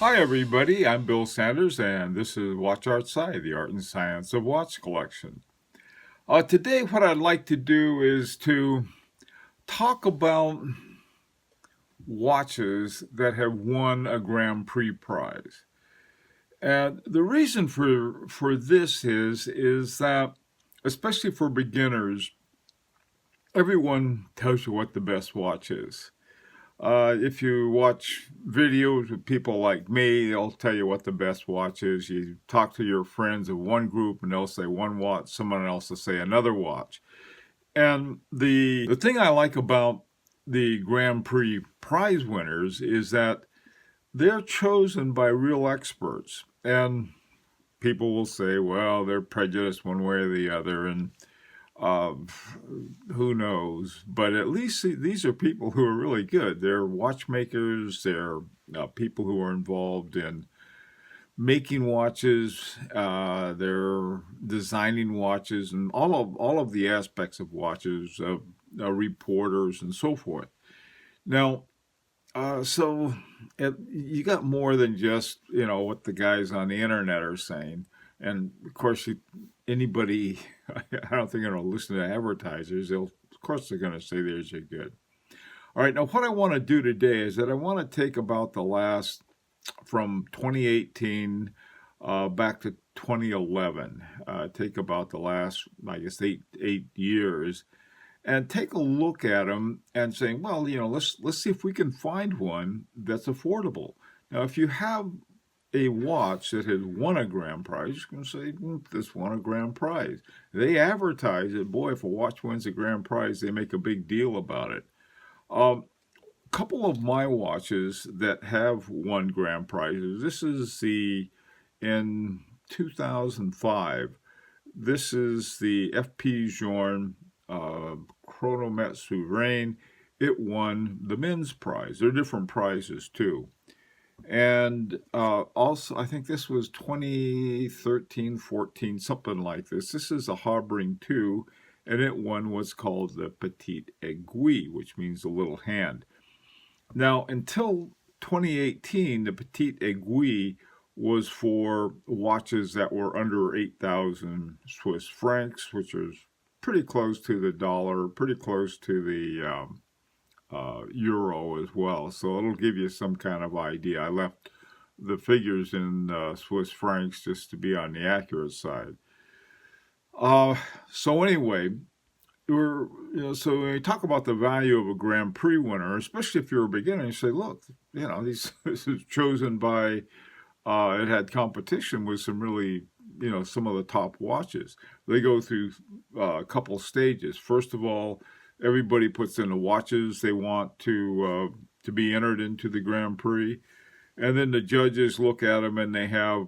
Hi, everybody. I'm Bill Sanders, and this is Watch Outside, the Art and Science of Watch Collection. Today, what I'd like to do is to talk about watches that have won a Grand Prix prize. And the reason for this is that, especially for beginners, everyone tells you what the best watch is. If you watch videos with people like me, they'll tell you what the best watch is. You talk to your friends of one group and they'll say one watch, someone else will say another watch. And the thing I like about the Grand Prix prize winners is that they're chosen by real experts. And people will say, well, they're prejudiced one way or the other. And uh, who knows? But at least these are people who are really good. They're watchmakers. They're people who are involved in making watches. They're designing watches and all of the aspects of watches. Reporters and so forth. Now, you got more than just what the guys on the internet are saying, and of course anybody. I don't think they're going to listen to advertisers. Of course they're going to say theirs are good. All right, now what I want to do today is that I want to take about the last from 2018 back to 2011. Take about the last, I guess, eight years and take a look at them and saying, well, let's see if we can find one that's affordable. Now, if you have a watch that has won a grand prize, you're going to say, this won a grand prize. They advertise it. Boy, if a watch wins a grand prize, they make a big deal about it. A couple of my watches that have won grand prizes. This is in 2005. This is the FP Journe Chronomet Souverain. It won the men's prize. There are different prizes too. And also, I think this was 2013, 14, something like this. This is a Habring 2, and it won what's called the Petite Aiguille, which means the little hand. Now, until 2018, the Petite Aiguille was for watches that were under 8,000 Swiss francs, which is pretty close to the dollar, pretty close to the euro as well. So it'll give you some kind of idea. I left the figures in Swiss francs just to be on the accurate side. So anyway, so when you talk about the value of a Grand Prix winner, especially if you're a beginner, you say, look, this is chosen by, it had competition with some really, some of the top watches. They go through a couple stages. First of all, everybody puts in the watches they want to be entered into the Grand Prix. And then the judges look at them and they have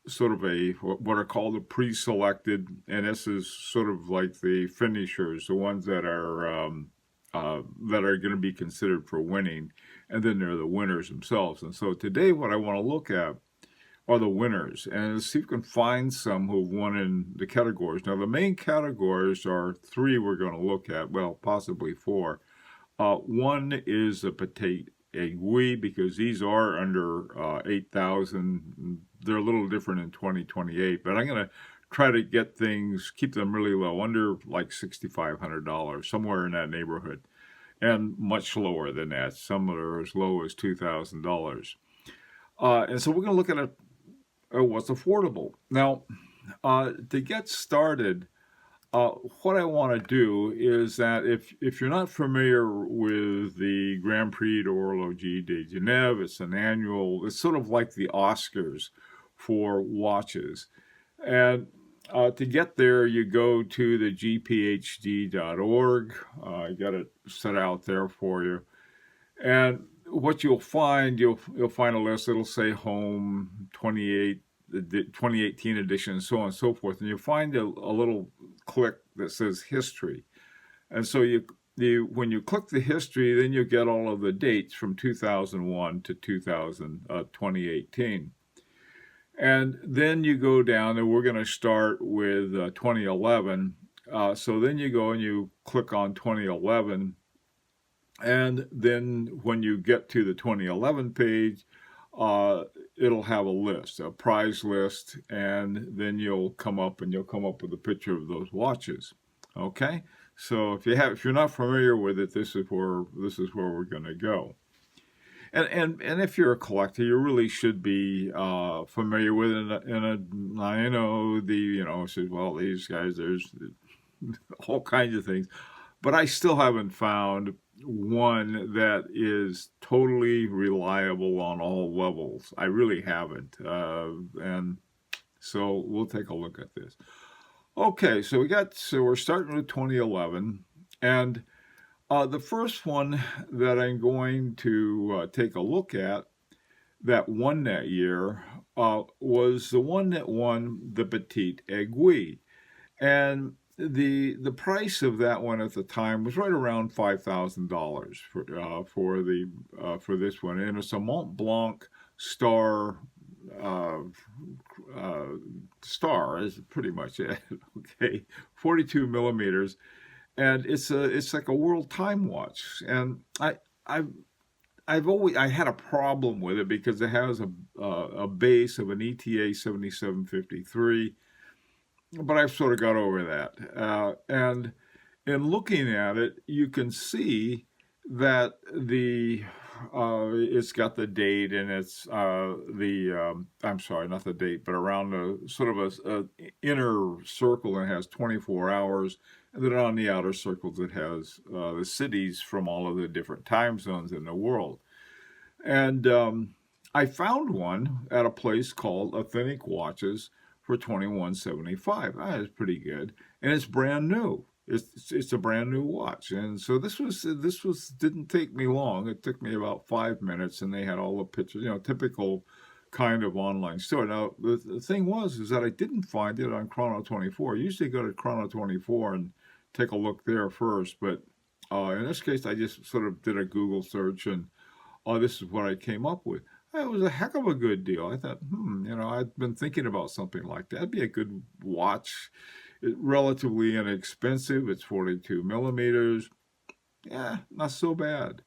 sort of what are called the pre-selected, and this is sort of like the finishers, the ones that are going to be considered for winning, and then there are the winners themselves. And so today what I want to look at are the winners, and see if we can find some who have won in the categories. Now the main categories are three we're going to look at, well, possibly four. One is the Petite Aiguille, because these are under 8,000. They're a little different in 2028, but I'm going to try to get things, keep them really low, under like $6,500, somewhere in that neighborhood, and much lower than that. Some are as low as $2,000. And so we're going to look at what's affordable. Now, to get started, what I want to do is that if you're not familiar with the Grand Prix d'Horlogerie de Genève, it's sort of like the Oscars for watches. And to get there, you go to the GPHG.org. I got it set out there for you. And what you'll find a list. It'll say home 2018 edition, and so on and so forth. And you'll find a little click that says history. And so when you click the history, then you get all of the dates from 2001 to 2018. And then you go down, and we're going to start with 2011. So then you go and you click on 2011. And then when you get to the 2011 page, it'll have a list, a prize list, and then you'll come up with a picture of those watches. Okay, so if you're not familiar with it, this is where we're going to go. And if you're a collector, you really should be familiar with it. And I know says, well, these guys, there's all kinds of things, but I still haven't found one that is totally reliable on all levels. I really haven't, and so we'll take a look at this. Okay, so we're starting with 2011, and the first one that I'm going to take a look at that won that year was the one that won the Petite Aiguille. And the price of that one at the time was right around $5,000 for this one. And it's a Mont Blanc star is pretty much it. Okay, 42 millimeters. And it's like a world time watch, and I had a problem with it because it has a base of an ETA 7753, but I've sort of got over that. And in looking at it, you can see that it's got the date, and it's I'm sorry, not the date, but around a sort of a inner circle, and it has 24 hours. And then on the outer circles, it has the cities from all of the different time zones in the world. And I found one at a place called Authentic Watches for $21.75. That is pretty good, and it's brand new. It's a brand new watch, and so this didn't take me long. It took me about 5 minutes, and they had all the pictures, typical kind of online store. Now the thing is that I didn't find it on Chrono 24. I usually go to Chrono 24 and take a look there first, but in this case, I just sort of did a Google search, and this is what I came up with. It was a heck of a good deal. I thought, I'd been thinking about something like that. It'd be a good watch. It's relatively inexpensive. It's 42 millimeters. Yeah, not so bad.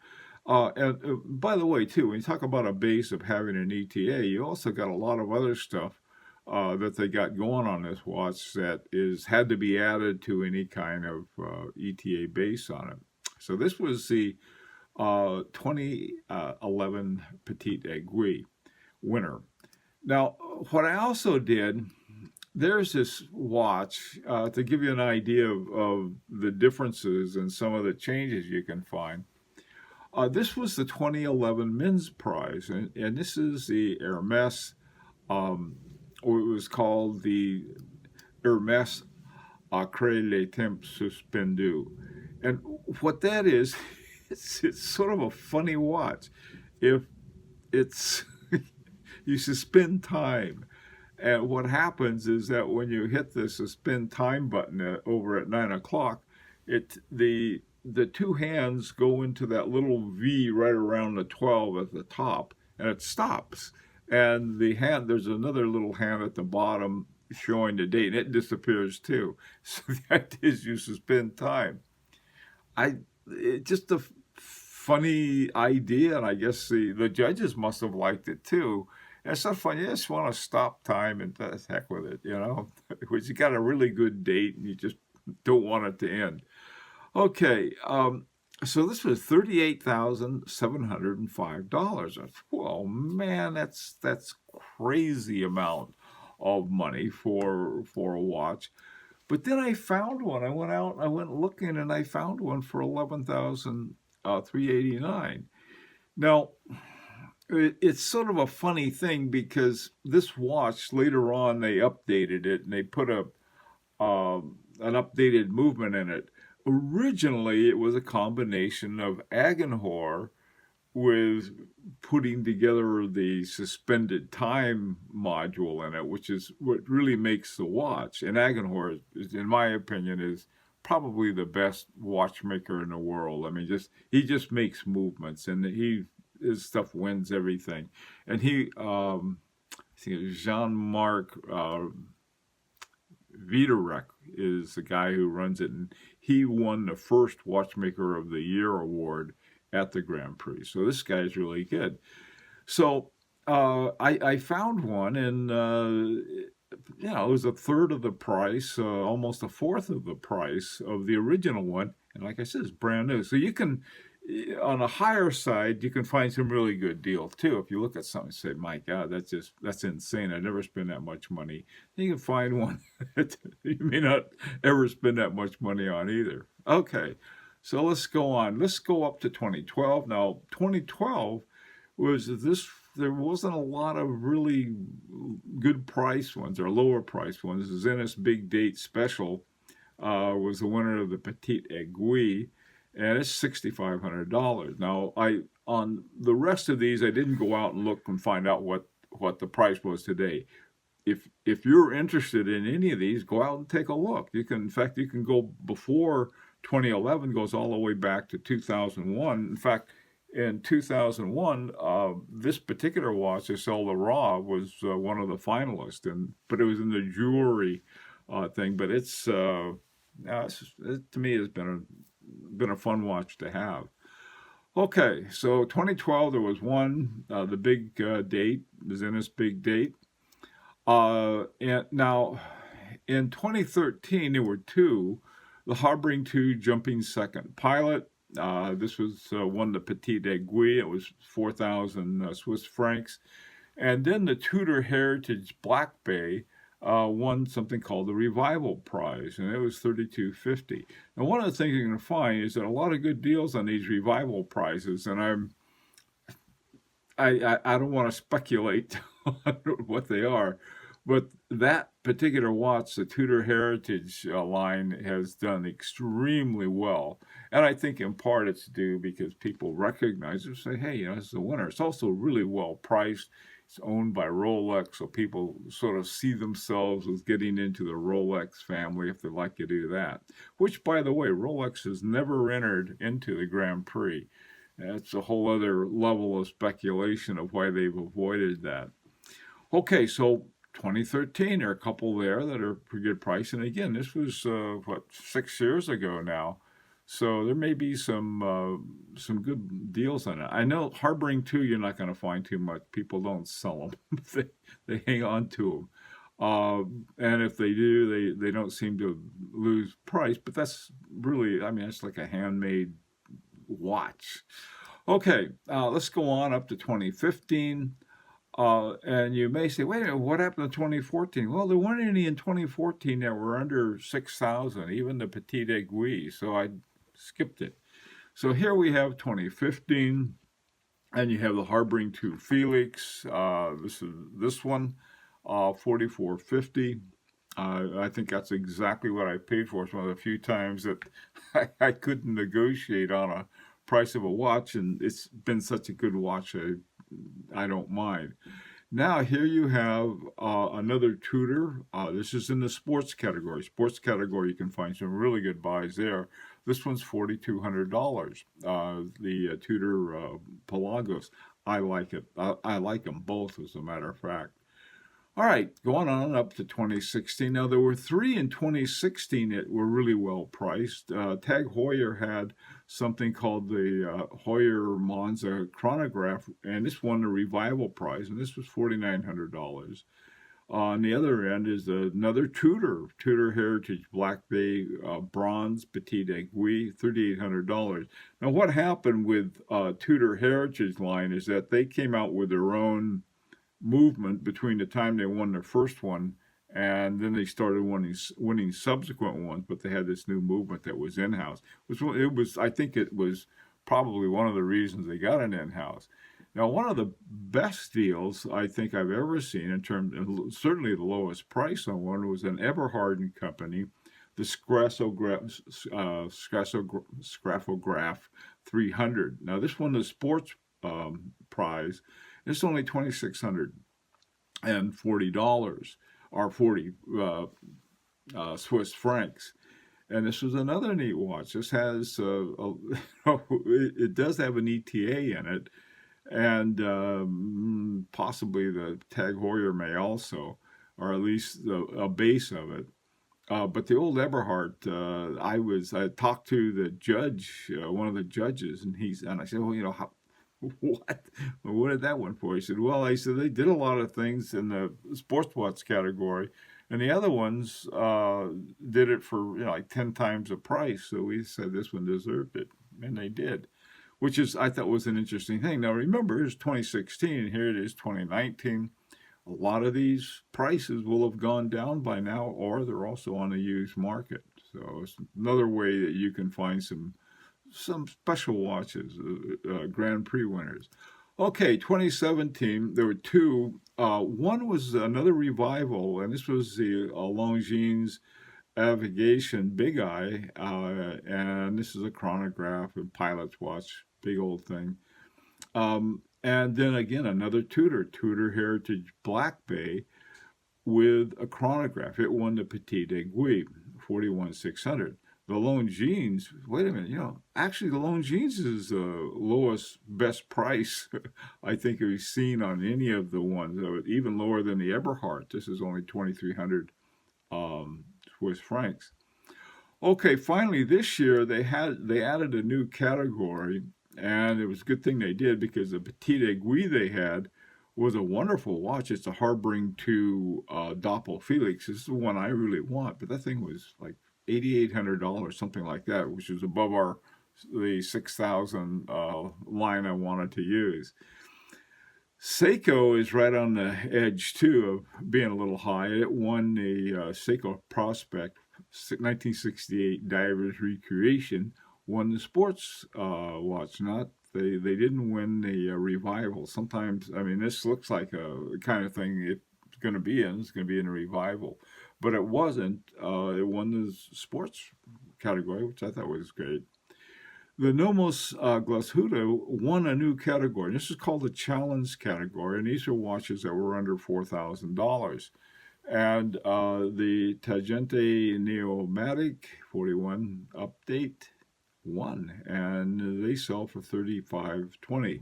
And by the way, too, when you talk about a base of having an ETA, you also got a lot of other stuff that they got going on this watch that had to be added to any kind of ETA base on it. So this was the 2011 Petite Aiguille winner. Now, what I also did, there's this watch to give you an idea of the differences and some of the changes you can find. This was the 2011 men's prize, and this is the Hermes, or it was called the Hermes Après les Temps Suspendus. And what that is, it's sort of a funny watch. If it's you suspend time, and what happens is that when you hit the suspend time button over at 9 o'clock, the two hands go into that little V right around the 12 at the top, and it stops. And there's another little hand at the bottom showing the date, and it disappears too. So that is, you suspend time. It's just a funny idea, and I guess the judges must have liked it too. And it's not fun. You just want to stop time and heck with it, Which you got a really good date, and you just don't want it to end. Okay, so this was $38,705. Well, man, that's crazy amount of money for a watch. But then I found one. I went looking, and I found one for $11,389. Now, it's sort of a funny thing because this watch later on they updated it, and they put an updated movement in it. Originally, it was a combination of Agenhor with putting together the suspended time module in it, which is what really makes the watch. And Agenhor, in my opinion, is probably the best watchmaker in the world. I mean, he just makes movements, and his stuff wins everything. And I think it's Jean-Marc Viderec is the guy who runs it, and he won the first Watchmaker of the Year award at the Grand Prix. So this guy's really good. So I found one, and it was a third of the price, almost a fourth of the price of the original one. And like I said, it's brand new. So you can, on a higher side, you can find some really good deals too. If you look at something and say, "My God, that's insane! I never spend that much money." You can find one that you may not ever spend that much money on either. Okay, so let's go on. Let's go up to 2012. Now, 2012 was this there wasn't a lot of really good price ones or lower price ones. The Zenith's Big Date Special was the winner of the Petite Aiguille, and it's $6,500. Now, on the rest of these, I didn't go out and look and find out what the price was today. If you're interested in any of these, go out and take a look. In fact, you can go before 2011, goes all the way back to 2001. In fact, in 2001, this particular watch, the Zelda Raw, was one of the finalists, but it was in the jewelry thing. But it, to me, has been a fun watch to have. Okay, so 2012 there was one, the big date, the Zenith's Big Date. And now, in 2013 there were two, the Harboring 2 Jumping Second Pilot. This was won the Petite Aiguille. It was 4,000 Swiss francs. And then the Tudor Heritage Black Bay won something called the Revival Prize, and it was $32.50. Now, one of the things you're going to find is that a lot of good deals on these Revival Prizes, and I don't want to speculate on what they are, but that particular watch, the Tudor Heritage line, has done extremely well. And I think in part it's due because people recognize it and say, hey, this is a winner. It's also really well priced. It's owned by Rolex, so people sort of see themselves as getting into the Rolex family if they like to do that. Which, by the way, Rolex has never entered into the Grand Prix. That's a whole other level of speculation of why they've avoided that. Okay, so 2013, there are a couple there that are pretty good price. And again, this was, 6 years ago now. So there may be some good deals on it. I know Harboring 2, you're not going to find too much. People don't sell them. they hang on to them. And if they do, they don't seem to lose price. But that's really, it's like a handmade watch. Okay, let's go on up to 2015. And you may say, wait a minute, what happened in 2014? Well, there weren't any in 2014 that were under 6,000, even the Petite Aiguille, so I skipped it. So here we have 2015, and you have the Harboring 2 Felix. This is this one, $44.50. I think that's exactly what I paid for. It's one of the few times that I couldn't negotiate on a price of a watch, and it's been such a good watch, I don't mind. Now here you have another Tudor. This is in the sports category. Sports category, you can find some really good buys there. This one's $4,200. The Tudor Pelagos. I like it. I like them both, as a matter of fact. All right, going on up to 2016. Now, there were three in 2016 that were really well priced. Tag Heuer had something called the Heuer Monza chronograph, and this won the Revival Prize, and this was $4,900. On the other end is another Tudor Heritage Black Bay Bronze Petite Aiguille, $3,800. Now, what happened with Tudor Heritage line is that they came out with their own movement between the time they won their first one and then they started winning subsequent ones, but they had this new movement that was in-house. I think it was probably one of the reasons they got an in-house. Now, one of the best deals I think I've ever seen, in terms of certainly the lowest price on one, was an Eberhard and Company, the Scrafograph 300. Now, this won the sports prize. It's only $2,640 or 40 Swiss francs. And this was another neat watch. This has, it does have an ETA in it, and possibly the Tag Heuer may also, or at least a base of it. But the old Eberhard, I talked to the judge, one of the judges, and I said, well, What? Well, what did that one for? He said, well, I said, they did a lot of things in the sports watch category, and the other ones did it for like 10 times the price. So we said this one deserved it, and they did, which is I thought was an interesting thing. Now remember, it's 2016, and here it is 2019. A lot of these prices will have gone down by now, or they're also on the used market. So it's another way that you can find some special watches, Grand Prix winners. Okay, 2017, there were two. One was another revival, and this was the Longines Navigation Big Eye, and this is a chronograph and pilot's watch, big old thing. And then again, another Tudor Heritage Black Bay with a chronograph. It won the Petite Aiguille, 41,600. The Longines, wait a minute, actually the Longines is the lowest, best price I think we've seen on any of the ones, even lower than the Eberhardt. This is only 2,300 Swiss francs. Okay, finally this year they added a new category, and it was a good thing they did because the Petite Aiguille they had was a wonderful watch. It's a Harbring 2 Doppel Felix. This is the one I really want, but that thing was like $8,800, something like that, which is above the 6,000 line I wanted to use. Seiko is right on the edge too of being a little high. It won the Seiko Prospect 1968 Divers Recreation. Won the sports watch, not they didn't win the revival. Sometimes, I mean, this looks like a kind of thing it's going to be in. It's going to be in a revival, but it wasn't. It won the sports category, which I thought was great. The Nomos Glashütte won a new category. This is called the Challenge category, and these are watches that were under $4,000. And the Tangente Neomatic 41 Update won, and they sell for $35.20.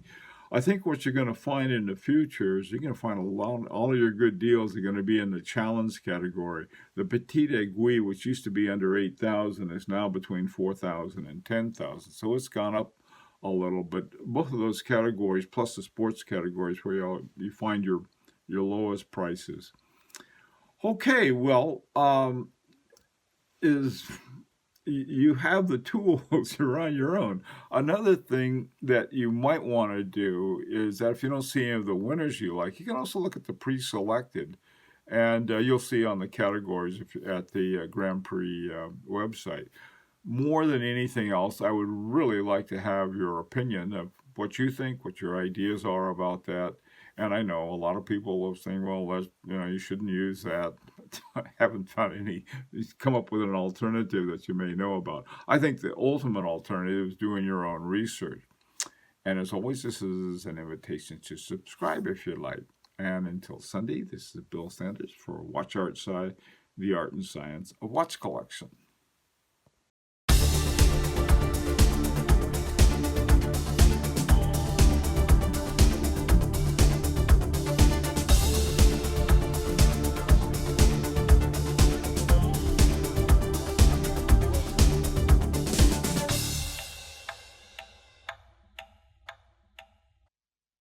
I think what you're going to find in the future is you're going to find all of your good deals are going to be in the challenge category. The Petite Aiguille, which used to be under 8,000, is now between 4,000 and 10,000. So it's gone up a little, but both of those categories, plus the sports categories, where you find your lowest prices. Okay, well, you have the tools, you're on your own. Another thing that you might want to do is that if you don't see any of the winners you like, you can also look at the pre-selected, and you'll see on the categories at the Grand Prix website. More than anything else, I would really like to have your opinion of what you think, what your ideas are about that. And I know a lot of people are saying, well, you shouldn't use that. I haven't found any. Come up with an alternative that you may know about. I think the ultimate alternative is doing your own research. And as always, this is an invitation to subscribe if you like. And until Sunday, this is Bill Sanders for Watch Art Side, the art and science of watch collection.